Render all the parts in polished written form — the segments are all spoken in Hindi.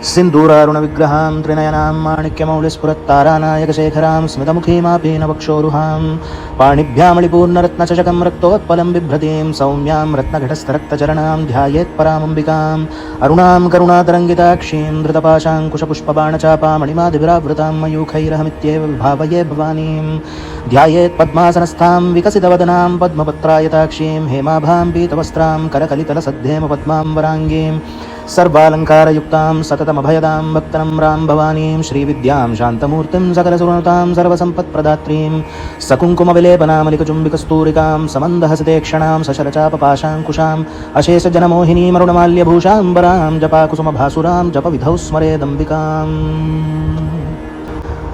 सिन्दूरारुणविग्रहां त्रिनयनां माणिक्यमौलिस्फुरत्तारानायकशेखरां स्मितमुखीमापीनवक्षोरुहां पाणिभ्यामणिपूर्णरत्नचषकं रक्तोत्पलं बिभ्रतीं सौम्यां रत्नघटस्थरक्तचरणां ध्यायेत्परामम्बिकाम् अरुणां करुणातरङ्गिताक्षीं धृतपाशाङ्कुशपुष्पबाणचापामणिमादिभिरावृतां मयूखैरहमित्येव विभावये भवानीं ध्यायेत्पद्मासनस्थां विकसितवदनां पद्मपत्रायताक्षीं हेमाभां पीतवस्त्रां करकलितलसद्धेम पद्मां वराङ्गीं सर्वालङ्कारयुक्तां सततमभयदां भक्तनम्रां भवानीं श्रीविद्यां शान्तमूर्तिं सकलसुगुणतां सर्वसम्पत्प्रदात्रीं सकुङ्कुमविलेपनामलिकचुम्बिकस्तूरिकां समन्दहसितेक्षणां सशरचापपाशाङ्कुशाम् अशेषजनमोहिनीमरुणमाल्यभूषाम्बरां जपाकुसुमभासुरां जपविधौ स्मरेदम्बिकाम्।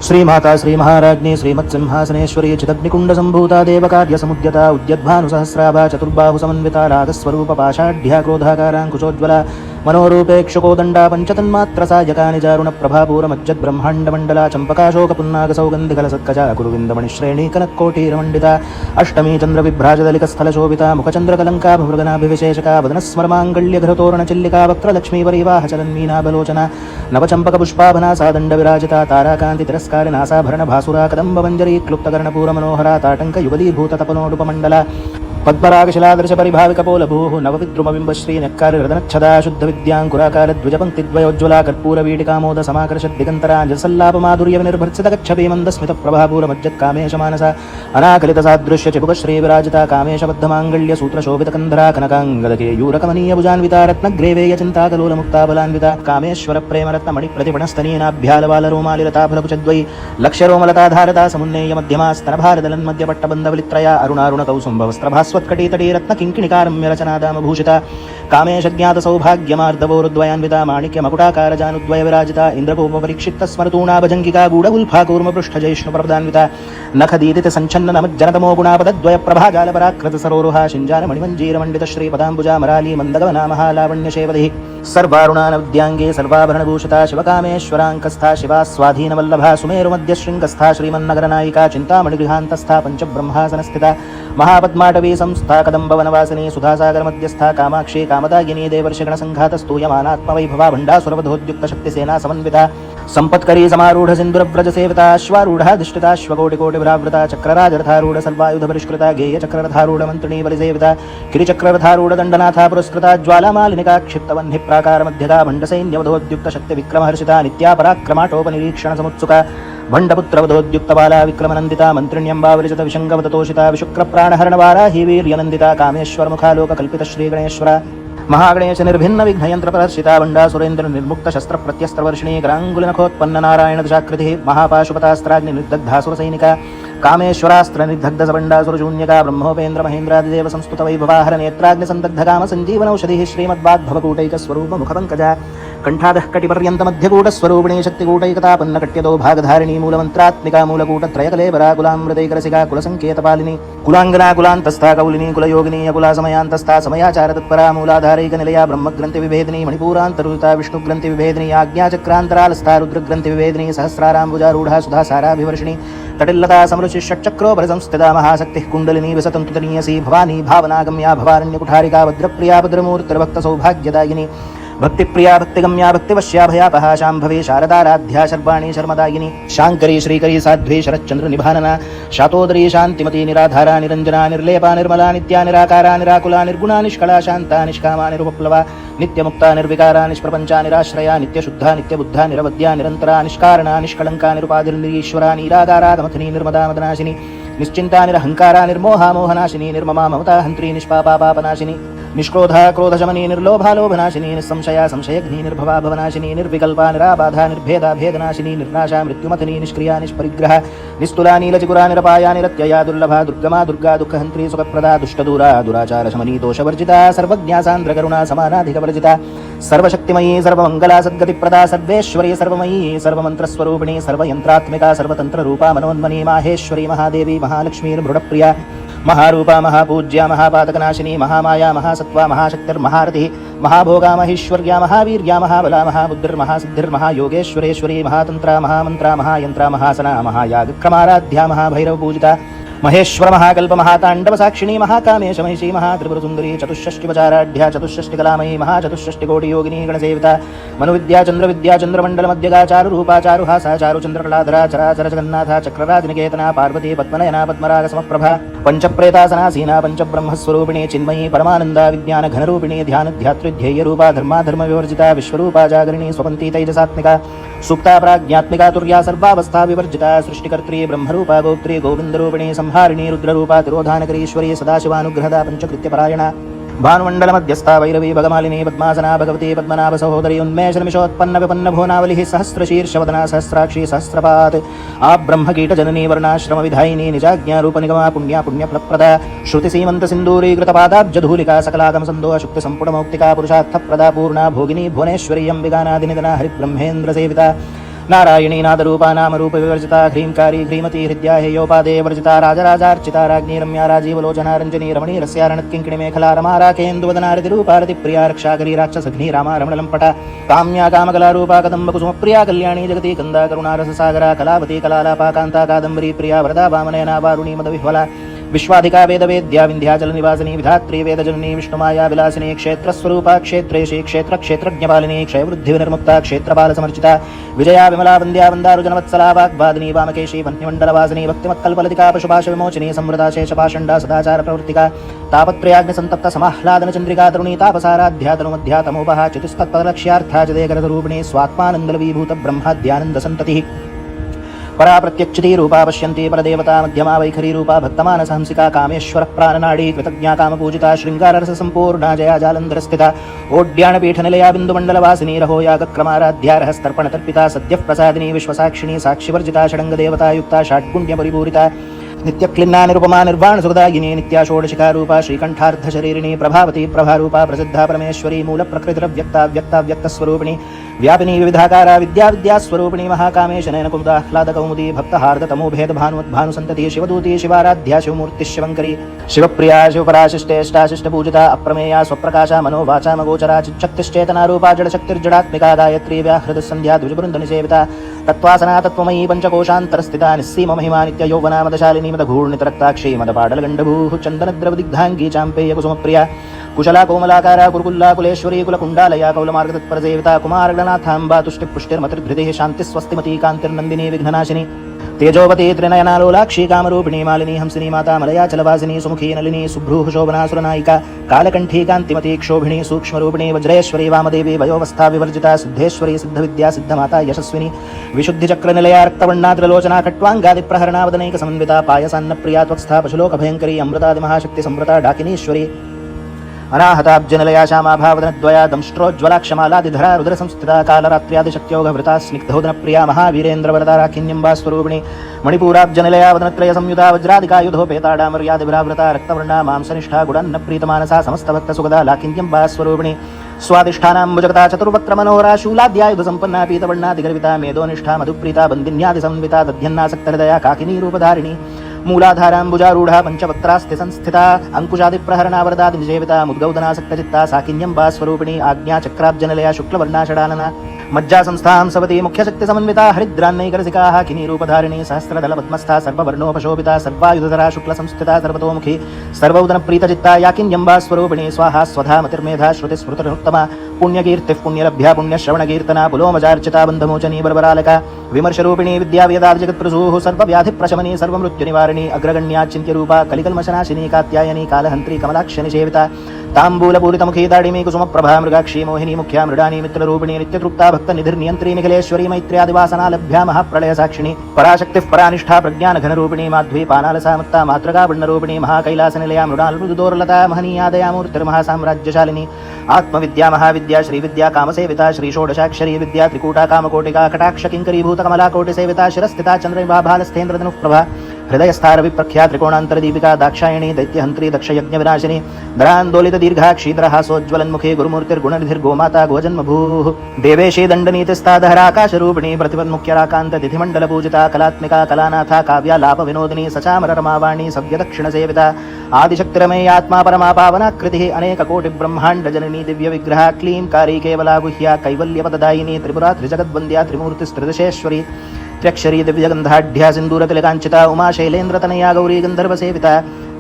श्रीमाता श्रीमहाराज्ञी श्रीमत्सिंहासनेश्वरी चिदग्निकुण्डसम्भूता देवकार्यसमुद्यता उद्यद्भानुसहस्राभा चतुर्बाहुसमन्विता रागस्वरूपपाशाढ्या क्रोधाकाराङ्कुशोज्ज्वला मनोरूपेक्षुकोदण्डा पञ्चतन्मात्रसायकानि चारुणप्रभापूरमज्जद्ब्रह्माण्डमण्डला चम्पकाशोकपुन्नागसौगन्धिकलसत्कजा कुरुविन्दमणिश्रेणीकनक्कोटीरमण्डिता अष्टमी चन्द्रविभ्राजदलिकस्थलशोभिता मुखचन्द्रकलङ्काभमृगनाभिविशेषका वदनस्मरमाङ्गल्यघृतोरणचिल्लिका वक्त्रलक्ष्मीवरीवाहचलन्मीनाबलोचना नवचम्पकपुष्पाभना सादण्डविराजिता ताराकान्तितिरस्कारिनासाभरणभासुरा कदम्बमञ्जरी क्लुप्तकर्णपूरमनोहरा ताटङ्कयुगलीभूततपनोडुपमण्डला पद्मरागशिलादृशपरिभाविकपोलभूः नवविद्रुमबिम्बश्रीनक्कारिहृदनच्छदा शुद्धविद्याङ्कुराकारद्विजपङ्क्तिद्वयोज्ज्वला कर्पूरवीडिकामोदसमाकर्षद्दिगन्तराञ्जसल्लापमाधुर्यविनिर्भर्सितकच्छपीमन्दस्मितप्रभापूरमज्जत्कामेशमानसा अनाकलितसादृश्यचिबुकश्रीविराजिता कामेशबद्धमाङ्गल्यसूत्रशोभितकन्धरा कनकाङ्गदकेयूरकमनीयभुजान्विता रत्नग्रेवेयचिन्ताकलोलमुक्ताबलान्विता कामेश्वरप्रेमरत्नमणिप्रतिपणस्तनीनाभ्यालवालरोमालिलताफलकुचद्वै लक्ष्यरोमलताधारता समुन्नेयमध्यमा स्तनभारदलन्मध्यपट्टबन्धवलित्रया अरुणारुणकौसुम्भवस्त्रभास्वत्कटीतटी रत्नकिङ्किणिकारम्यरचनादामभूषिता कामेशज्ञातसौभाग्यमार्दवोरुद्वयान्विता माणिक्यमकुटाकारजानुद्वयविराजिता इन्द्रपूर्वपरीक्षितस्मरतूणाभजङ्गिका गूढगुल्फाकूर्मपृष्ठजैष्णुप्रदान्विता नखदीदितसञ्छन्ननमज्जनतमो गुणापदद्वयप्रभाजालपराकृतसरोरुहा शिञ्जानमणिमञ्जीरमण्डितश्रीपदाम्बुजा मराली मन्दगमना महालावण्यशेवधिः सर्वारुणानवद्यांगे सर्वाभरणभूषिता शिवकामेश्वराङ्कस्था शिवा स्वाधीनवल्लभा सुमेरुमध्यशृङ्गस्था श्रीमन्नगरनायिका चिन्तामणिगृहान्तस्था पञ्चब्रह्मासनस्थिता महापद्माटवी संस्था कदम्बवनवासिनी सुधासागरमध्यस्था कामाक्षी कामदायिनी देवर्षिगणसङ्घातस्तूयमानात्मवैभवा भण्डासुरवधोद्युक्तशक्तिसेना समन्विता सम्पत्करी समारूढ सिन्दूरव्रज सेविता अश्वारूढाधिष्ठिताश्वकोटिकोटिभ्रावृता चक्रराजरथारूढ सर्वायुधपरिष्कृता गेयचक्ररथारूढ मन्त्रिणी बलिसेविता किरिचक्ररथारूढ दण्डनाथा पुरस्कृता ज्वालामालिनिका क्षिप्तवह्नि प्राकारमध्यगा भण्डसैन्यवधोद्युक्तशक्तिविक्रमहर्षिता नित्या पराक्रमाटोपनिरीक्षणसमुत्सुका भण्डपुत्रवधोद्युक्तबाला विक्रमनन्दिता मन्त्रिण्यम्बावलिचित विशङ्गवततोषिता विशुक्रप्राणहरणवाराही वीर्यनन्दिता कामेश्वरमुखालोककल्पितश्रीगणेश्वरा महागणेश निर्भिन्न विघ्नयन्त्रप्रदर्शिता बण्डासुरेन्द्र निर्मुक्त शस्त्रप्रत्यस्त्रवर्षिणी कराङ्गुलिनखोत्पन्न नारायणदशाकृतिः महापाशुपतास्त्राग्नि निर्दग्धासुरसैनिका कामेश्वरास्त्र निर्दग्धसबण्डासुरशून्यका ब्रह्मोपेन्द्र महेन्द्रादिदेव संस्तुत वैभवाहर नेत्राग्निसन्दग्धकाम सञ्जीवनौषधिः श्रीमद्वाग्भवकूटैकस्वरूपमुखपङ्कजा कंठादः कटिपर्यन्तमध्यकूटस्वरूपिणी शक्तिकूटैकतापन्नकट्यतो भागधारिणी मूलमन्त्रात्मिका मूलकूटत्रयकलेबरा कुलामृतैकरसिका कुलसङ्केतपालिनी कुलाङ्गना कुलान्तस्था कौलिनी कुलयोगिनी अकुलासमयान्तस्था समयाचारतत्परा मूलाधारैकनिलया ब्रह्मग्रन्थिविभेदिनी मणिपूरान्तरुता विष्णुग्रन्थिविभेदिनी आज्ञाचक्रान्तरालस्था रुद्रग्रन्थिविभेदिनी सहस्राराम्बुजारूढा सुधासाराभिवर्षिणी तटिल्लता समरुचिषट्चक्रोपरिसंस्थिता महाशक्तिः कुण्डलिनी विसतन्तुतनीयसी भवानी भावनागम्या भवारण्यकुठारिका भद्रप्रिया भद्रमूर्तिर्भक्तसौभाग्यदायिनी भक्तिप्रिया भक्तिगम्या भक्तिवश्याभयापहा शाम्भवी शारदाराध्या शर्वाणी शर्मदायिनी शाङ्करी श्रीकरी साध्वी शरच्चन्द्र निभानना शातोदरी शान्तिमती निराधारा निरञ्जना निर्लेपा निर्मला नित्या निराकारा निराकुला निर्गुणा निष्कला शान्ता निष्कामा निरुपप्लवा नित्यमुक्ता निर्विकारा निष्प्रपञ्चा निराश्रया नित्यशुद्धा नित्यबुद्धा निरवद्या निरन्तरा निष्कारणा निष्कलङ्का निरुपाधिर्निरीश्वरा नीरागारागमथिनी निर्मदा मदनाशिनी निश्चिन्ता निरहङ्कारा निर्मोहा मोहनाशिनी निर्ममा ममता हन्त्री निष्पापा पापनाशिनी निष्क्रोधा क्रोधशमनी निर्लोभा लोभनाशिनी निस्संशया संशयघ्नी निर्भवा भवनाशिनी निर्विकल्पा निराबाधा निर्भेदा भेदनाशिनी निर्नाशा मृत्युमथिनी निष्क्रिया निष्परिग्रह निस्तुला नीलचिकुरा निरपाया निरत्यया दुर्लभा दुर्गमा दुर्गा दुःखहन्त्री सुखप्रदा दुष्टदूरा दुराचारशमनी दोषवर्जिता सर्वज्ञा सान्द्रकरुणा समानाधिकवर्जिता सर्वशक्तिमयी सर्वमङ्गला सद्गतिप्रदा सर्वेश्वरी सर्वमयी सर्वमन्त्रस्वरूपिणी सर्वयन्त्रात्मिका सर्वतन्त्ररूपा मनोन्मनी माहेश्वरी महादेवी महालक्ष्मीर्मृडप्रिया महारूपा महापूज्या महापातकनाशिनी महामाया महासत्वा महाशक्तिर्महारथिः महाभोगा महेश्वर्या महावीर्या महाबला महाबुद्धिर्महासिद्धिर्महायोगेश्वरेश्वरी महातन्त्रा महामन्त्रा महायन्त्रा महासना महायागक्रमाराध्या महाभैरवपूजिता महेश्वर महाकल्प महातांडव साक्षिणी महाकामेश महिषी महात्रिपुरसुंदरी चतुष्षष्टिपचाराढ्या चतुष्षष्टिकलामयी महाचतुष्षष्टिकोटि योगिनी गणसेविता मनुविद्या चंद्रविद्या चंद्रमंडल मध्यगा चारु रूपा चारुहासा चारु चंद्रकलाधरा चराचर जगन्नाथा चक्रराज निकेतना पार्वती पद्मनयना पद्मराग समप्रभा पंचप्रेतासनासीना पंचब्रह्मस्वरूपिणी चिन्मयी परमानंदा विज्ञान घनरूपिणी ध्यान ध्यातृध्येय रूपा धर्माधर्म विवर्जिता विश्वरूपा जागरिणी स्वपंती तेजसात्मिका सुप्ता प्राज्ञात्मिका तुर्या सर्वावस्था विवर्जिता सृष्टिकर्त्री ब्रह्मरूपा गोत्री गोविंदरूपिणी संहारिणी रुद्ररूपा तिरोधानकरीश्वरी सदाशिवानुग्रहदा पंचकृत्यपरायणा भानुमंडल मध्यस्था वैरवी भगमालिनी पद्मासना भगवती पद्मनाभ सहोदरी उन्मेषनिमिषोत्पन्न विपन्न भुवनावलिः सहस्रशीर्षवदना सहस्राक्षी सहस्रपात् आ ब्रह्मकीट जननी वर्णाश्रम विधायिनी निजाज्ञारूप निगमा पुण्या पुण्यफलप्रदा श्रुति सीमंत सिंदूरीकृत पादाब्जधूलिका सकलागम संदोह शुक्ति संपुट मौक्तिका पुरुषार्थप्रदा पूर्णा भोगिनी भुवनेश्वरी अंबिकानादिनिधना हरिब्रह्मेन्द्र सेविता नारायणी नादरूपा नामरूप विवर्जिता ह्रींकारी ह्रीमती हृद्या हेयोपादे वर्जिता राजराजार्चिता राज्ञी रम्या राजीवलोचना रंजनी रमणी रस्यारणत्किङ्किणी मेखला रमा राकेन्दुवदना रतिरूपा रतिप्रिया रक्षाकरी राक्षसघ्नी रामा रमणलम्पटा काम्या कामकलारूपा कदम्बकुसुमप्रिया कल्याणी जगती कन्दा करुणारससागरा कलावती कलालापा कान्ता कादम्बरी प्रिया वरदा वामनयना वारुणी मदविह्वला विश्वाधिका वेदवेद्या विंध्याचल निवासिनी विधात्री वेदजननी विष्णुमाया विलासिनी क्षेत्रस्वरूपा क्षेत्रेशी क्षेत्र क्षेत्रज्ञपालिनी क्षयवृद्धि विनिर्मुक्ता क्षेत्रपाल समर्चिता विजया विमला वंद्या वंदारुजनवत्सला वाग्वादिनी वामकेशी वन्यमण्डलवासिनी भक्तिमत्कल्पलतिका पशुपाश विमोचिनी समृता शेषपाषण्डा सदाचार प्रवृत्तिका तापत्रयाग्नि संतप्त समाह्लादन चंद्रिका तरुणी तापसाराध्या तनुमध्या तमोपहा चतुस्तत्पदलक्ष्यार्था जदेकरतरूपिणी स्वात्मानंदल विभूत ब्रह्माद्यानंद संततिः परा प्रत्यक्षिती रूपा पश्यन्ती परदेवता मध्यमा वैखरी रूपा भक्तमानस हंसिका कामेश्वर प्राणनाडी कृतज्ञा कामपूजिता श्रृंगाररस संपूर्णा जया जालंधर स्थिता ओड्याणपीठ निलया बिंदुमंडलवासिनी रहो यागक्रमाराध्या रहस्तर्पण तर्पिता सद्यः प्रसादिनी विश्वसाक्षिणी साक्षिवर्जिता षडंग देवता युक्ता षड्गुण्य परिपूरिता नित्यक्लिन्ना निरुपमा निर्वाण सुखदायिनी नित्या षोडशिका रूपा श्रीकंठार्ध शरीरिणी प्रभावती प्रभारूपा प्रसिद्धा परमेश्वरी मूल प्रकृतिरव्यक्ता व्यक्ता व्यक्तस्वरूपिणी व्यापिनी विविधाकारा विद्या विद्यास्वरूपिणी महाकामेश नयनकुमुदाह्लाद कौमुदी भक्तहार्द तमोभेद भानुसंतति शिवदूती शिवाराध्या शिवमूर्ति शिवंकरी शिवप्रिया शिवपराशिष्टेष्टाशिष्ट पूजिता अप्रमेया स्वप्रकाशा मनोवाचामगोचरा चिच्छक्तिश्चेतना रूपा जडशक्तिर्जडात्मिका गायत्री व्याहृत संध्या द्विजवृंद निसेविता तत्वासना तत्वमयी पंचकोशान्तरस्थिता निस्सीम महिमा नित्य यौवना मदशालिनी मदघूर्णितरक्ताक्षी मदपाडलगण्डभूः चन्दनद्रवदिग्धाङ्गी चाम्पेय कुसुमप्रिया कुशला कोमलाकारा कुरुकुल्ला कुलेश्वरी कुलकुण्डालया कौलमार्गतत्परसेविता कुमारगणनाथाम्बा तुष्टिपुष्टिर्मतिर्धृतिः शान्तिस्वस्तिमती कान्तिर्नन्दिनी विघ्ननाशिनी तेजोवती त्रिनयनालोलाक्षी कामरूपिणी मालिनी हंसिनी माता मलयाचलवासिनी सुमुखी नलिनी सुभ्रूः शोभनासुरनायिका कालकण्ठी कान्तिमती क्षोभिणी सूक्ष्मरूपिणी वज्रेश्वरी वामदेवी वयोवस्था विवर्जिता सिद्धेश्वरी सिद्धविद्या सिद्धमाता यशस्विनी विशुद्धिचक्रनिलया रक्तवर्णा त्रिलोचना खट्वाङ्गादिप्रहरणा वदनैक समन्विता पायसान्नप्रिया त्वक्स्था पशुलोकभयङ्करी अमृतादिमहाशक्ति संवृता डाकिनीश्वरी अनाहताब्जनिलया श्यामाभावदनद्वया दंष्ट्रोज्ज्वलाक्षमालादिधरा रुद्रसंस्थिता कालरात्र्यादिशक्त्योगभृता स्निग्धोदनप्रिया महावीरेन्द्रवरदा राखिन्यम्बा स्वरूपिणी मणिपूराब्जनिलया वदनत्रय संयुता वज्रादिकायुधोपेता डामर्यादिभ्रावृता रक्तवर्णा मांसनिष्ठा गुडान्नप्रीतमानसा समस्तभक्तसुगदा लाकिन्यम्बा स्वरूपिणी स्वादिष्ठानाम्बुजगता चतुर्वक्त्रमनोहरा शूलाद्यायुधसम्पन्ना पीतवर्णादिगर्विता मेदोनिष्ठा मधुप्रीता बन्दिन्यादिसंविता दध्यन्नासक्तहृदया काकिनी रूपधारिणी मूलाधाराम्बुजारूढ़ा पंचवक्त्रास्ति संस्थिता अंकुशादिप्रहरणा वरदादिनिसेविता मुद्गौदनासक्तचित्ता साकिन्यम्बा स्वरूपिणी आज्ञा चक्राब्जनलया शुक्लवर्णा षडानना मज्जा संस्थां सवती मुख्यशक्ति समन्विता हरिद्रान्नैकरसिका किनी रूपधारिणी सहस्रदल पद्मस्था सर्ववर्णोपशोभिता सर्वायुधधरा शुक्ल संस्थिता सर्वतोमुखी सर्वौदन प्रीतचित्ता याकिन्यम्बा स्वरूपिणी स्वाहा स्वधा मतिर्मेधा श्रुति स्मृतिरुत्तमा पुण्यकीर्तिः पुण्यलभ्या पुण्यश्रवणकीर्तना पुलोमजार्चिता बन्धमोचनी बर्बरालका विमर्शरूपिणी विद्यावेदादि जगत्प्रसूः सर्वव्याधिप्रशमनी सर्वमृत्युनिवारिणी अग्रगण्या चिन्त्यरूपा कलिकल्मशनाशिनी कात्यायनी कालहन्त्री कमलाक्षनि सेविता ताम्बूलपूरितमुखी दाडिमी कुसुमप्रभा मृगाक्षी मोहिनी मुख्या मृडानी मित्ररूपिणी नित्यतृप्ता भक्तनिधिर्नियन्त्री निखिलेश्वरी मैत्र्यादिवासना लभ्या महाप्रलय साक्षिणी पराशक्तिः परानिष्ठा प्रज्ञानघनरूपिणी माध्वी पानालसामत्ता मातृका वर्णरूपिणी महाकैलासनिलया मृडालमृदुदोर्लता महनीयादया मूर्तिर्महासाम्राज्यशालिनी आत्मविद्या महाविद्या श्रीविद्या कामसेविता श्रीषोडशाक्षरी विद्या त्रिकूटा कामकोटिका कटाक्ष किङ्करीभूत कमलाकोटिसेविता शिरस्थिता चन्द्रविभाभालस्थेन्द्रधनुःप्रभा हृदयस्थार विप्रख्या त्रिकोणान्तरदीपिका दाक्षायणी दैत्यहन्त्री दक्षयज्ञविनाशिनी दरान्दोलित दीर्घा क्षीद्रहासोज्ज्वलन्मुखी गुरुमूर्तिर्गुणनिधिर्गोमाता गोजन्मभूः देवेशी दण्डनीतिस्तादहराकाशरूपिणी प्रतिपन्मुख्यराकान्ततिथिमण्डलपूजिता कलात्मिका कलानाथा काव्यालाप विनोदिनी सचामररमावाणी सव्यदक्षिणसेविता आदिशक्तिरमेयात्मा परमा पावनाकृतिः अनेककोटिब्रह्माण्डजननी दिव्यविग्रहा क्लीं कारी केवला गुह्या कैवल्यपददायिनी त्रिपुरा त्रिजगद्वन्द्या त्रिमूर्तिस्त्रिदशेश्वरी त्र्यक्षरी दिव्यगंधाढ्या सिंदूरतिलकांचिता उमा शैलेन्द्रतनया गौरी गंधर्वसेविता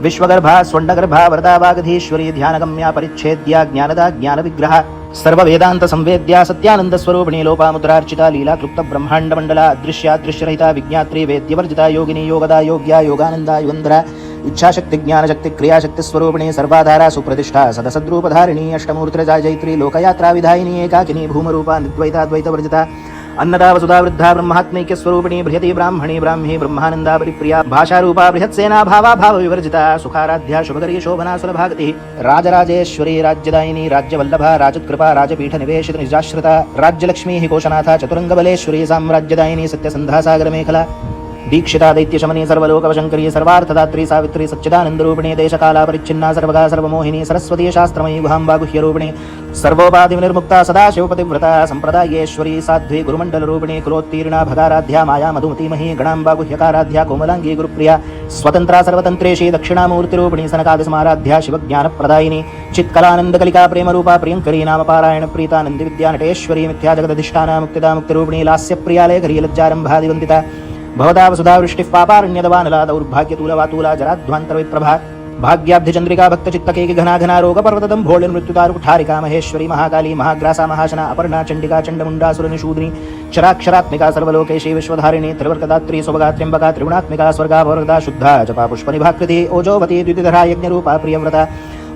विश्वगर्भा स्वर्णगर्भा वरदा वागधीश्वरी ध्यानगम्या परिच्छेद्या ज्ञानदा ज्ञानविग्रह सर्ववेदांत संवेद्या सत्यानंद स्वरूपिणी लोपामुद्रार्चिता लीला क्लुप्त ब्रह्मांड मंडला अदृश्यादृश्यरहिता विज्ञात्री वेद्यवर्जिता योगिनी योगदा योग्या योगानंदा युगंधरा इच्छाशक्ति ज्ञानशक्ति क्रियाशक्ति स्वरूपिणी सर्वाधारा सुप्रतिष्ठा सदसद्रूपधारिणी अष्टमूर्तिरजा जैत्री लोकयात्रा विधायिनी एकाकिनी भूमरूपा निद्वैताद्वैतवर्जिता अन्नदा वसुधा वृद्धा ब्रह्मात्मैक्य स्वरूपिणी बृहती ब्राह्मणी ब्राह्मी ब्रह्मानंदा परिप्रिया भाषारूपा बृहत्सेना भावा भाव विवर्जिता सुखाराध्या शुभकरी शोभना सुलभागति राजराजेश्वरी राज्यदायिनी राज्यवल्लभा राजत्कृपा राजपीठ निवेशित निजाश्रिता राज्यलक्ष्मी कोशनाथा चतुरंगबलेश्वरी साम्राज्यदायिनी सत्यसंधा सागर मेखला दीक्षिता दैत्यशमनी सर्वलोकवशंकरी सर्वार्थदात्री सावित्री सच्चिदानंदरूपिणी देशकालापरिच्छिन्ना सर्वगा सर्वमोहिनी सरस्वती शास्त्रमयी गुहाम्बा गुह्यरूपिणी सर्वोपाधिविनिर्मुक्ता सदाशिवपतिव्रता संप्रदायेश्वरी साध्वी गुरुमण्डलरूपिणी कुलोत्तीर्णा भगाराध्या माया मधुमतीमही गणाम्बा गुह्यकाराध्या कोमलांगी गुरुप्रिया स्वतंत्रा सर्वतंत्रेशी दक्षिणामूर्तिरूपिणी सनकादिसमाराध्या शिवज्ञानप्रदायिनी चित्कलानन्दकलिका प्रेमरूपा प्रियंकरी नाम पारायण प्रीता नन्दिविद्या नटेश्वरी मिथ्या जगदधिष्ठाना मुक्तिदा मुक्तिरूपिणी लास्यप्रियालेखरी लज्जारम्भादिवन्दिता भवदा वसुधा वृष्टिः पापारण्यदवानला दौर्भाग्यतूलवातूला जराध्वान्तरविप्रभा भाग्याब्धिचन्द्रिका भक्तचित्तकेकि घना घना रोगपर्वतदं भोळिर्मृत्युतारुकुठारिका महेश्वरी महाकाली महाग्रासा महाशना अपर्णा चण्डिका चण्डमुण्डासुरनिषूदिनी चराक्षरात्मिका सर्वलोकेशी विश्वधारिणी त्रिवर्गदात्री सुभगा त्र्यम्बका त्रिगुणात्मिका स्वर्गा वरदा शुद्धा जपा पुष्पनिभाकृति ओजोवती द्वितिधरा यज्ञरूपा प्रियव्रता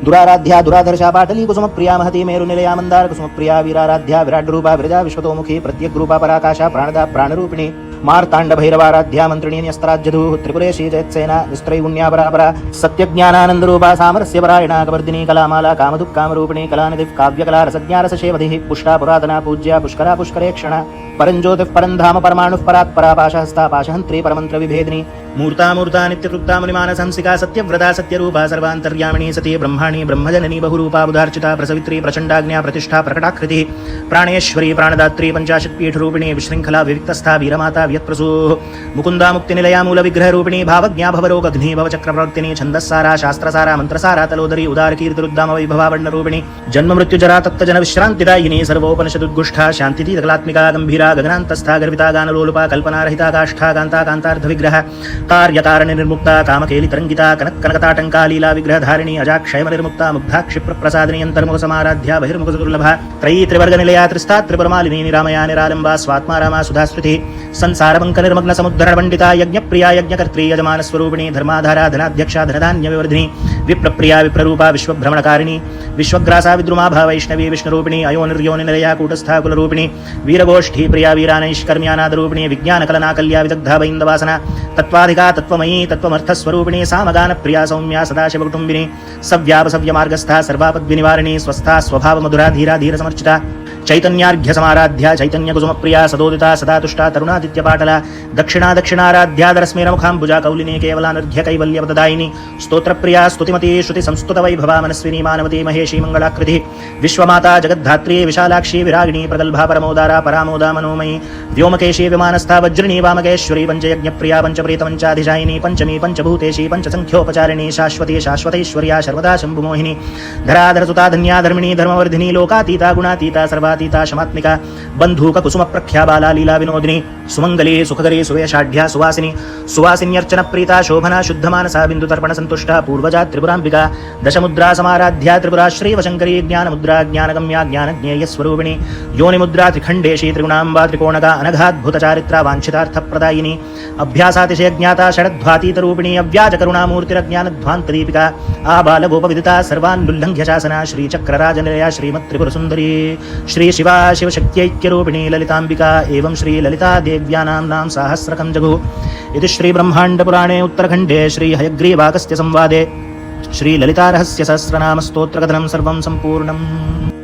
दुराराध्या दुराधर्षा पाटली कुसुमप्रिया महती मेरुनिलया मन्दार कुसुमप्रिया वीराराध्या विराड्रूपा विरजा विश्वतोमुखी प्रत्यग्रूपा पराकाशा प्राणदा प्राणरूपिणी मार्तांड भैरवाराध्या मंत्रिणी न्यस्त्राज्यधूः त्रिपुरेशी जयत्सेना निस्त्रैगुण्यापरापरा सत्यज्ञानानन्दरूपा सामरस्यपरायणा कवर्दिनी कलामाला कामधुक्कामरूपिणी कलानिधिः काव्यकला रसज्ञारसशेवधिः पुष्टा पुरातना पूज्या पुष्करा पुष्करेक्षणा परञ्ज्योतिः परन्धाम परमाणुः परात्परा पाशहस्ता पाशहन्त्री परमन्त्रविभेदिनी मूर्ता मूर्ता नित्यतृप्ता मुनिमानसंसिका सत्यव्रता सत्यरूपा सर्वान्तर्यामिणी सती ब्रह्माणी ब्रह्मजननी बहुरूपा बुधार्चिता प्रसवित्री प्रचण्डाज्ञा प्रतिष्ठा प्रकटाकृतिः प्राणेश्वरी प्राणदात्री पञ्चाशत्पीठरूपिणी विशृङ्खला विविक्तस्था वीरमाता व्यत्प्रसूः मुकुन्दा मुक्तिनिलया मूलविग्रहरूपिणी भावज्ञा भवरोगघ्नी भवचक्रप्रवर्तिनी छन्दस्सारा शास्त्रसारा मन्त्रसारा तलोदरी उदारकीर्तिरुद्दाम वैभवावर्णरूपिणी जन्ममृत्युजरा तप्तजनविश्रान्तिदायिनी सर्वोपनिषदुद्गुष्ठा शान्तितीतकलात्मिका गम्भीरा गगनान्तस्था गर्विता गानलोलुपा कल्पनारहिता काष्ठा कान्ता कान्तार्धविग्रह कार्यकारणनिर्मुक्ता कामकेलितरङ्गिता कनकताटङ्का लीला विग्रहधारिणी अजाक्षयमनिर्मुक्ता मुग्धा क्षिप्रप्रसादिनी अन्तर्मुखसमाराध्या बहिर्मुखसुदुर्लभा त्रयी त्रिवर्गनिलया त्रिस्ता त्रिपुरमालिनी निरामया निरालम्बा स्वात्मा रामा सुधास्तुति संसारपङ्कनिर्मग्नसमुद्धरणपण्डिता यज्ञप्रिया यज्ञकर्त्री यजमानस्वरूपिणी धर्माधारा धनाध्यक्षा धनधान्यविवर्धिनी विप्रप्रिया विप्ररूपा विश्वभ्रमणकारिणी विश्वग्रासा विद्रुमाभा वैष्णवी विष्णुरूपिणी अयोनिर्योनिनिलया कूटस्था कुलरूपिणी वीरगोष्ठी प्रिया वीरानैष्कर्म्यानादरूपिणी विज्ञानकलनाकल्या विदग्धा वैन्दवासना तत्त्वाधिका तत्त्वमयी तत्त्वमर्थस्वरूपिणी सामगानप्रिया सौम्या सदाशिवकुटुम्बिनी सव्यापसव्यमार्गस्था सर्वापद्विनिवारिणी स्वस्था स्वभावमधुरा धीरा धीरसमर्चिता चैतन्यार्घ्य समाराध्या चैतन्य कुसुमप्रिया सदोदिता सदा तुष्टा तरुणादित्यपाटला दक्षिणा दक्षिणाराध्यादरस्मेरमुखाम्बुजा कौलिनी केवलानर्घ्य कैवल्यवददायिनी स्तोत्रप्रिया स्तुतिमती श्रुति संस्तुत वैभवा मनस्विनी मानवती महेशी मंगलाकृति विश्वमाता जगद्धात्री विशालाक्षी विरागिणी प्रगल्भा परमोदारा परामोदा मनोमयी व्योमकेशी विमानस्था वज्रिणी वामकेश्वरी पंचयज्ञप्रिया पंचप्रीतमंचाधिशायिनी पंचमी पंचभूतेशी पंचसंख्योपचारिणी शाश्वती शाश्वतेश्वर्या सर्वदा शंभुमोहिनी धराधरसुता धन्याधर्मिणी धर्मवर्धिनी लोकातीता गुणातीता सर्वातीता शमात्मिका बंधूक कुसुम प्रख्या बाला लीला विनोदिनी सुमंगली सुखकरी सुवेशाढ्या सुवासिनी सुवासिन्यर्चन प्रीता शोभना शुद्धमानसा बिंदुतर्पण संतुष्टा पूर्वजा त्रिपुरांबिका दशमुद्रा समाराध्या त्रिपुरा श्रीवशंकरी ज्ञानमुद्रा ज्ञानगम्या ज्ञानज्ञेय स्वरूपिणी योनिमुद्रा त्रिखंडेशी त्रिगुणांबा त्रिकोणगा अनघाद्भुत चारित्रा वांछितार्थप्रदायिनी अभ्यासातिशय ज्ञाता षडध्वातीतरूपिणी अव्याजकरुणामूर्तिरज्ञानध्वान्तदीपिका आबालगोपविदिता सर्वान्नुल्लङ्घ्य शासना श्रीचक्रराजनिलया श्रीमत्त्रिपुरसुन्दरी श्री शिवा शिवशक्त्यैक्यरूपिणी ललितांबिका एवं श्री ललिता देव्यानां नाम सहस्रकं जगु इति श्री ब्रह्माण्डपुराणे उत्तरखण्डे श्री हयग्रीवागस्त्य संवादे श्री ललिता रहस्य सहस्रनाम स्तोत्रकथनं सर्वं सम्पूर्णम्।